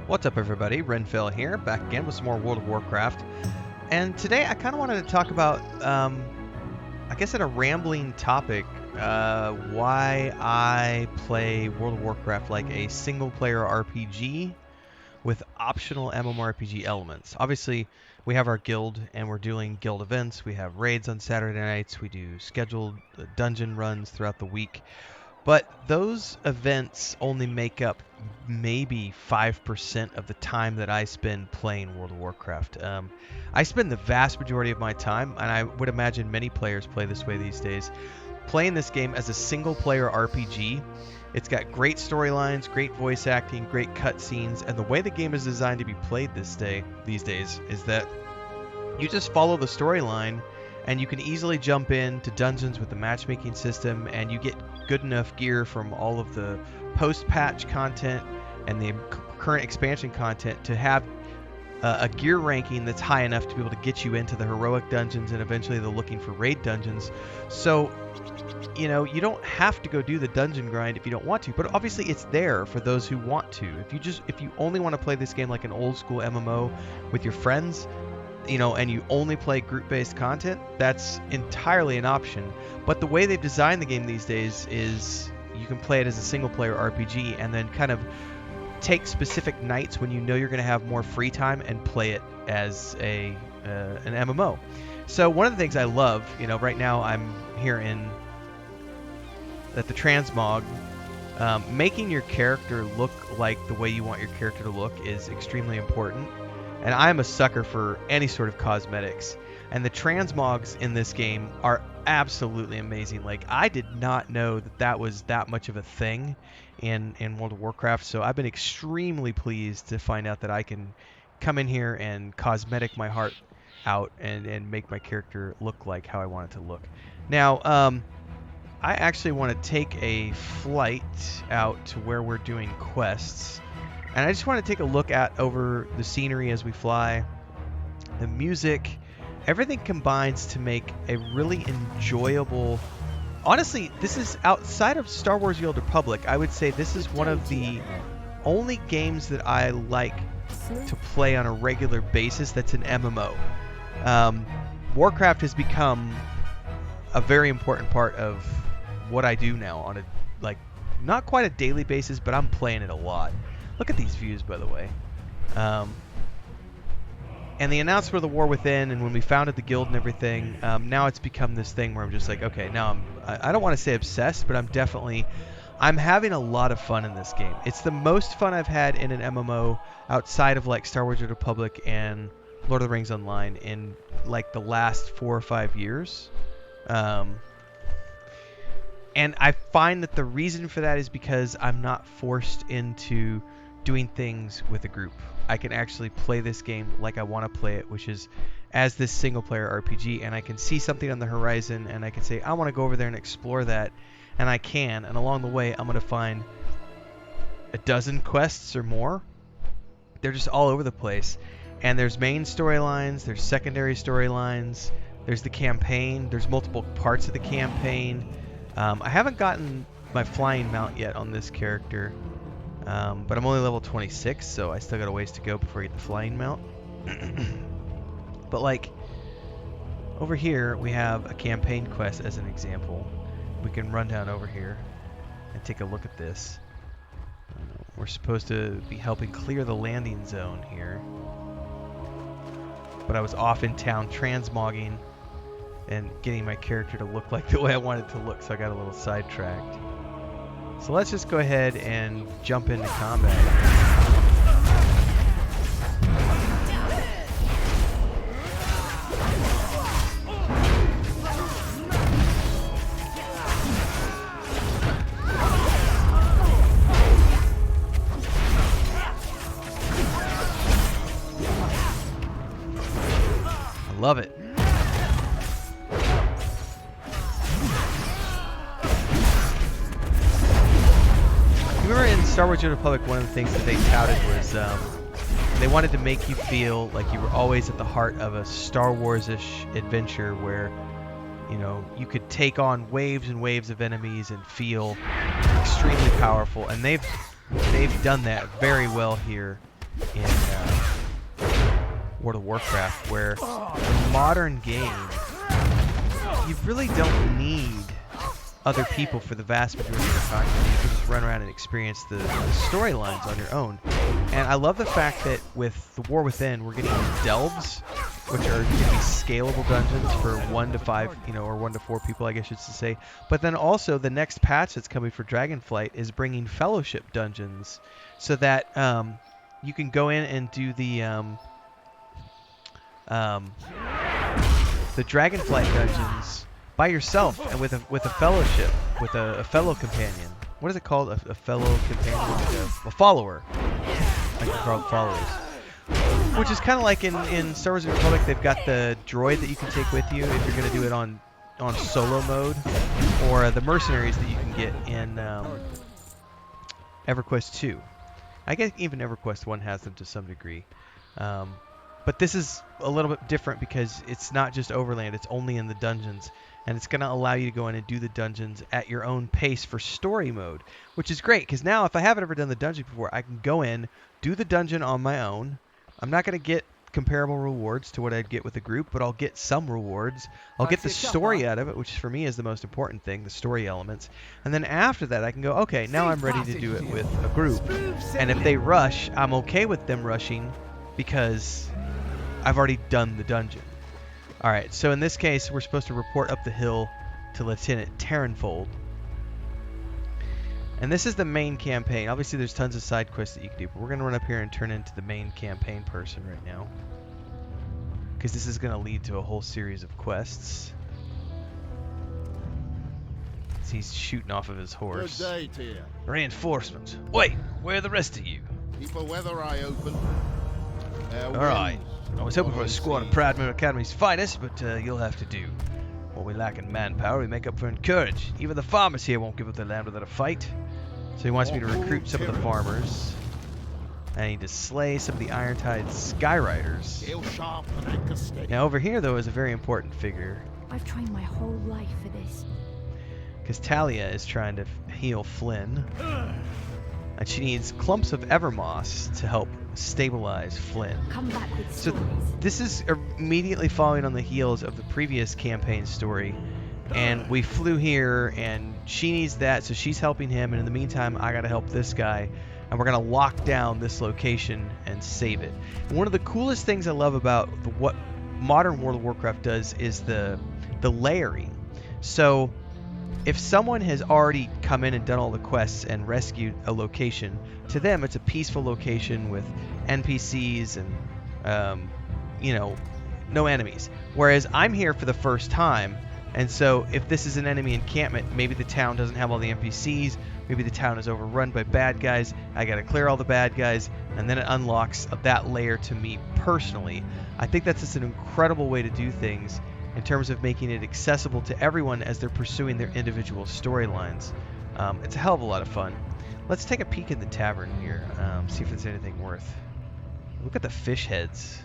What's up, everybody? Renfail here, back again with some more World of Warcraft. And today I kind of wanted to talk about, I guess, a rambling topic, why I play World of Warcraft like a single-player RPG with optional MMORPG elements. Obviously, we have our guild, and we're doing guild events. We have raids on Saturday nights. We do scheduled dungeon runs throughout the week. But those events only make up maybe 5% of the time that I spend playing World of Warcraft. I spend the vast majority of my time, and I would imagine many players play this way these days, playing this game as a single-player RPG. It's got great storylines, great voice acting, great cutscenes, and the way the game is designed to be played these days is that you just follow the storyline, and you can easily jump into dungeons with the matchmaking system, and you get good enough gear from all of the post-patch content and the current expansion content to have a gear ranking that's high enough to be able to get you into the heroic dungeons and eventually the looking for raid dungeons. So, you know, you don't have to go do the dungeon grind if you don't want to, but obviously it's there for those who want to. If you only want to play this game like an old school MMO with your friends, you know, and you only play group-based content, that's entirely an option. But the way they've designed the game these days is you can play it as a single-player RPG and then kind of take specific nights when you know you're going to have more free time and play it as an MMO. So one of the things I love, you know, right now I'm here at the transmog. Making your character look like the way you want your character to look is extremely important. And I'm a sucker for any sort of cosmetics. And the transmogs in this game are absolutely amazing. Like, I did not know that was that much of a thing in World of Warcraft. So I've been extremely pleased to find out that I can come in here and cosmetic my heart out and make my character look like how I want it to look. Now, I actually want to take a flight out to where we're doing quests. And I just want to take a look over the scenery as we fly, the music, everything combines to make a really enjoyable... Honestly, this is outside of Star Wars: The Old Republic, I would say this is one of the only games that I like to play on a regular basis that's an MMO. Warcraft has become a very important part of what I do now on a, like, not quite a daily basis, but I'm playing it a lot. Look at these views, by the way. And the announcement of the War Within, and when we founded the guild and everything, now it's become this thing where I'm just like, okay, now I don't want to say obsessed, but I'm having a lot of fun in this game. It's the most fun I've had in an MMO outside of like Star Wars: The Old Republic and Lord of the Rings Online in like the last 4 or 5 years. And I find that the reason for that is because I'm not forced into doing things with a group. I can actually play this game like I want to play it, which is as this single player RPG, and I can see something on the horizon and I can say, I want to go over there and explore that, and I can, and along the way I'm going to find a dozen quests or more. They're just all over the place, and there's main storylines, there's secondary storylines, there's the campaign, there's multiple parts of the campaign. I haven't gotten my flying mount yet on this character. But I'm only level 26, so I still got a ways to go before I get the flying mount. But like, over here we have a campaign quest as an example. We can run down over here and take a look at this. We're supposed to be helping clear the landing zone here. But I was off in town transmogging and getting my character to look like the way I wanted it to look, so I got a little sidetracked. So let's just go ahead and jump into combat. I love it. Remember in Star Wars: The Old Republic, one of the things that they touted was they wanted to make you feel like you were always at the heart of a Star Wars-ish adventure where, you know, you could take on waves and waves of enemies and feel extremely powerful. And they've done that very well here in World of Warcraft, where in a modern game, you really don't need other people for the vast majority of the time. You can just run around and experience the storylines on your own. And I love the fact that with the War Within, we're getting delves, which are going to be scalable dungeons for 1 to 5, or 1 to 4 people, I guess you should say. But then also the next patch that's coming for Dragonflight is bringing fellowship dungeons, so that you can go in and do the Dragonflight dungeons by yourself and with a fellowship, with a fellow companion. What is it called? A fellow companion? A follower. I can call them followers. Which is kind of like in Star Wars: The Republic, they've got the droid that you can take with you if you're going to do it on solo mode, or the mercenaries that you can get in EverQuest 2. I guess even EverQuest 1 has them to some degree. But this is a little bit different because it's not just overland, it's only in the dungeons. And it's going to allow you to go in and do the dungeons at your own pace for story mode, which is great because now if I haven't ever done the dungeon before, I can go in, do the dungeon on my own. I'm not going to get comparable rewards to what I'd get with a group, but I'll get some rewards. I'll get the story out of it, which for me is the most important thing, the story elements. And then after that, I can go, okay, now I'm ready to do it with a group. And if they rush, I'm okay with them rushing because I've already done the dungeon. Alright, so in this case, we're supposed to report up the hill to Lieutenant Renfail. And this is the main campaign. Obviously, there's tons of side quests that you can do, but we're going to run up here and turn into the main campaign person right now, because this is going to lead to a whole series of quests. So he's shooting off of his horse. Good day to you. Reinforcements. Wait, where are the rest of you? Keep a weather eye open. Alright. I was hoping for a squad of Proudmoon Academy's finest, but you'll have to do. What we lack in manpower, we make up for in courage. Even the farmers here won't give up their land without a fight. So he wants me to recruit some of the farmers. I need to slay some of the Irontide Skyriders. Now over here, though, is a very important figure. I've trained my whole life for this. Because Talia is trying to heal Flynn. And she needs clumps of Evermoss to help stabilize Flynn. Come back with So stories. this is immediately following on the heels of the previous campaign story. And we flew here, and she needs that, so she's helping him. And in the meantime, I got to help this guy. And we're going to lock down this location and save it. And one of the coolest things I love about what modern World of Warcraft does is the layering. So if someone has already come in and done all the quests and rescued a location, to them it's a peaceful location with NPCs and, no enemies. Whereas I'm here for the first time, and so if this is an enemy encampment, maybe the town doesn't have all the NPCs, maybe the town is overrun by bad guys, I gotta clear all the bad guys, and then it unlocks that layer to me personally. I think that's just an incredible way to do things in terms of making it accessible to everyone as they're pursuing their individual storylines. It's a hell of a lot of fun. Let's take a peek in the tavern here, see if there's anything worth. Look at the fish heads.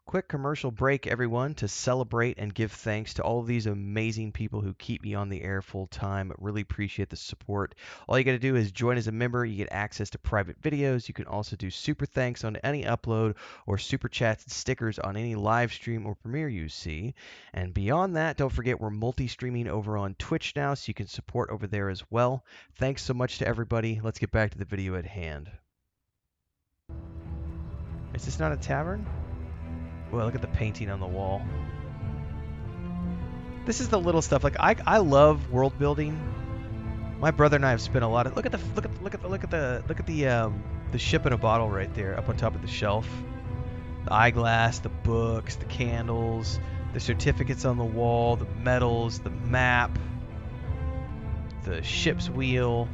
Quick commercial break, everyone, to celebrate and give thanks to all of these amazing people who keep me on the air full time. Really appreciate the support. All you got to do is join as a member. You get access to private videos. You can also do super thanks on any upload or super chats and stickers on any live stream or premiere you see. And beyond that, don't forget we're multi-streaming over on Twitch now, so you can support over there as well. Thanks so much to everybody. Let's get back to the video at hand. Is this not a tavern? Well, look at the painting on the wall. This is the little stuff. Like I love world building. My brother and I have spent a lot of look at the ship in a bottle right there up on top of the shelf. The eyeglass, the books, the candles, the certificates on the wall, the medals, the map, the ship's wheel,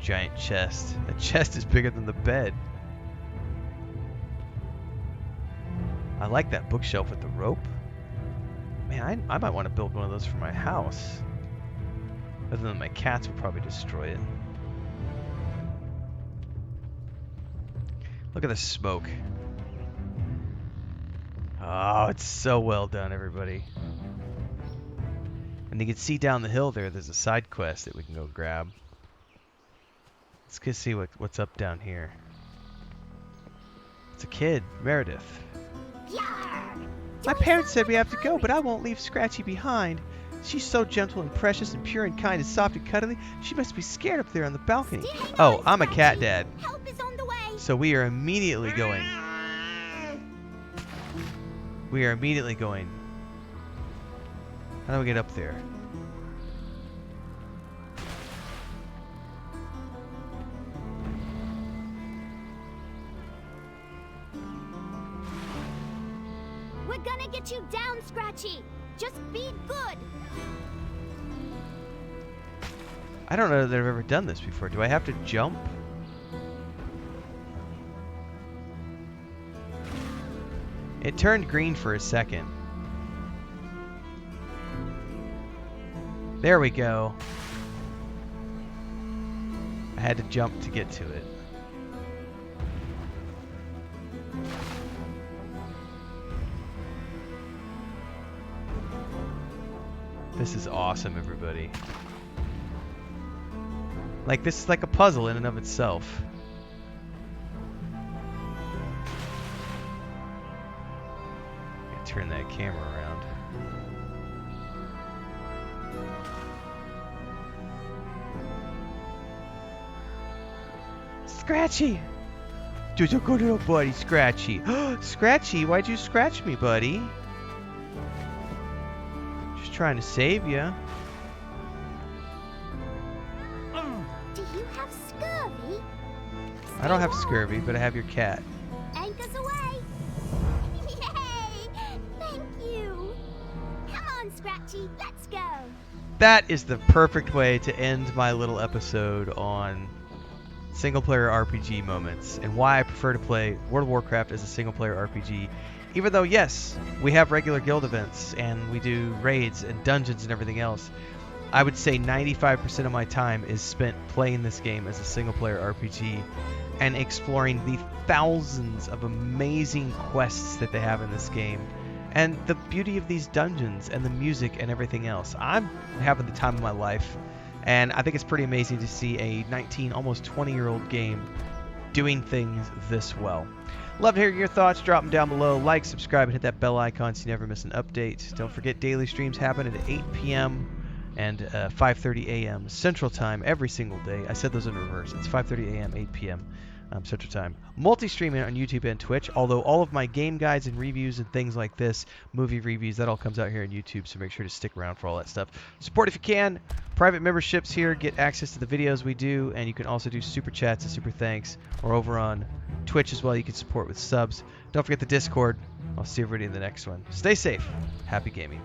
giant chest. The chest is bigger than the bed. I like that bookshelf with the rope. Man, I might want to build one of those for my house. Other than my cats would probably destroy it. Look at the smoke. Oh, it's so well done, everybody. And you can see down the hill there's a side quest that we can go grab. Let's go see what's up down here. It's a kid, Meredith. My parents said we have to go, but I won't leave Scratchy behind. She's so gentle and precious and pure and kind and soft and cuddly. She must be scared up there on the balcony. Oh, I'm a cat dad. Help is on the way. So we are immediately going. We are immediately going. How do we get up there? We're gonna get you down, Scratchy. Just be good. I don't know that I've ever done this before. Do I have to jump? It turned green for a second. There we go. I had to jump to get to it. This is awesome, everybody. Like, this is like a puzzle in and of itself. Turn that camera around. Scratchy! Just a good little buddy, Scratchy. Scratchy, why'd you scratch me, buddy? Just trying to save you. Do you have scurvy? I don't have scurvy, but I have your cat. Anchors away. Yay! Thank you. Come on, Scratchy, let's go. That is the perfect way to end my little episode on single-player RPG moments and why I prefer to play World of Warcraft as a single-player RPG. Even though, yes, we have regular guild events and we do raids and dungeons and everything else, I would say 95% of my time is spent playing this game as a single-player RPG and exploring the thousands of amazing quests that they have in this game and the beauty of these dungeons and the music and everything else. I'm having the time of my life, and I think it's pretty amazing to see a 19, almost 20-year-old game doing things this well. Love to hear your thoughts. Drop them down below. Like, subscribe, and hit that bell icon so you never miss an update. Don't forget, daily streams happen at 8 p.m. and 5:30 a.m. Central Time every single day. I said those in reverse. It's 5:30 a.m., 8 p.m. Central Time. Multi-streaming on YouTube and Twitch, although all of my game guides and reviews and things like this, movie reviews, that all comes out here on YouTube, so make sure to stick around for all that stuff. Support if you can. Private memberships here get access to the videos we do, and you can also do super chats and super thanks, or over on Twitch as well. You can support with subs. Don't forget the Discord. I'll see everybody in the next one. Stay safe. Happy gaming.